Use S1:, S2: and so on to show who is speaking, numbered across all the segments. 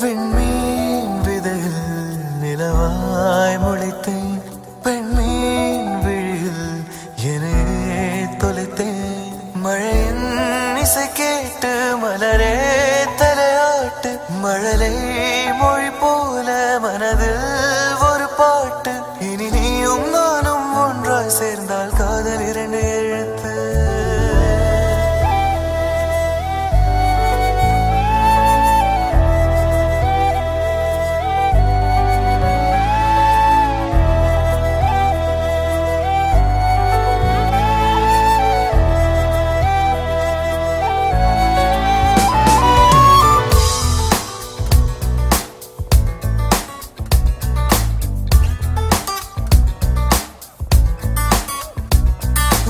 S1: விண்மீன் விதையில் நிலவாய் முளைத்தேன் பெண்மீன் விழியில் என்னை தொலைத்தேன் மழையின் இசை கேட்டு மலரே தலையாட்டு மழலை மொழி போல மனதில் ஒரு பாட்டு இனி நீயும் நானும் ஒன்றாய் சேர்ந்தால் காதல் இரண்டு எழுத்து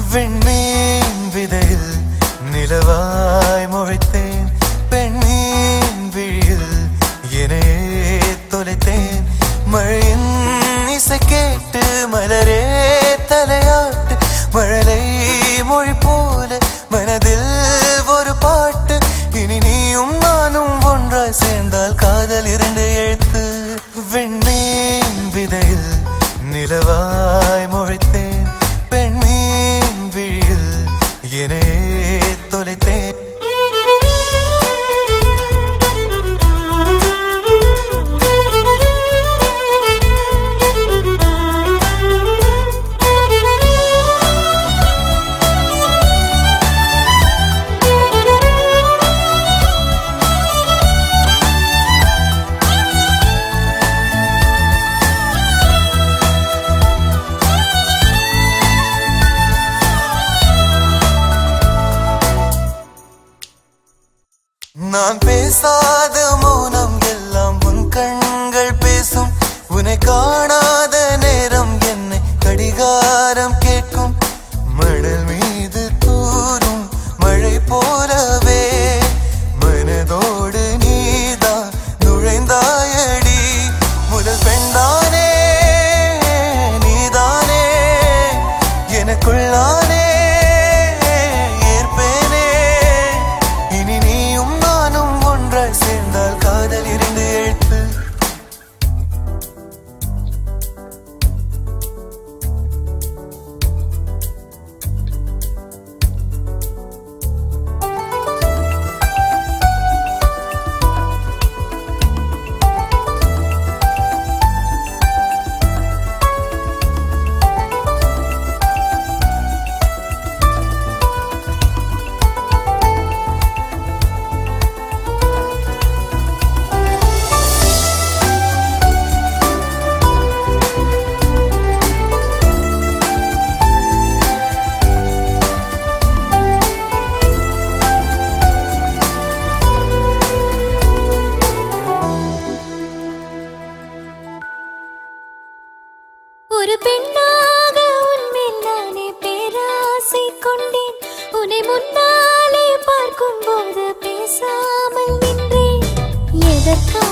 S1: விண்மீன் விதையில் நிலவாய் முளைத்தேன் பெண்மீன் விழியில் என்னை தொலைத்தேன் மழையின் இசை கேட்டு மலரே தலையாட்டு மழலை மொழி போல மனதில் ஒரு பாட்டு இனி நீயும் நானும் ஒன்றாய் சேர்ந்தால் காதல் இரண்டு எழுத்து விண்மீன் விதையில் நிலவாய் முளைத்தேன் பெண்மீன் விழியில் என்னை தொலைத்தேன் நான் பேசாத மௌனம் எல்லாம் உன் கண்கள் பேசும் உன்னை காணாத நேரம் என்னை கடிகாரம் கேட்கும் மணல் மீது தூரும் மழை போலவே மனதோடு நீதான் நுழைந்தாயடி முதல் பெண்தானே நீதானே எனக்குள்ளானே சேர்ந்தால் காதல் இரண்டு எழுத்து
S2: ஒரு பெண்ணாக உன்மேல் நானே பேராசை கொண்டேன் உன்னை முன்னாலே பார்க்கும் போது பேசாமல் நின்றேன் எதற்காக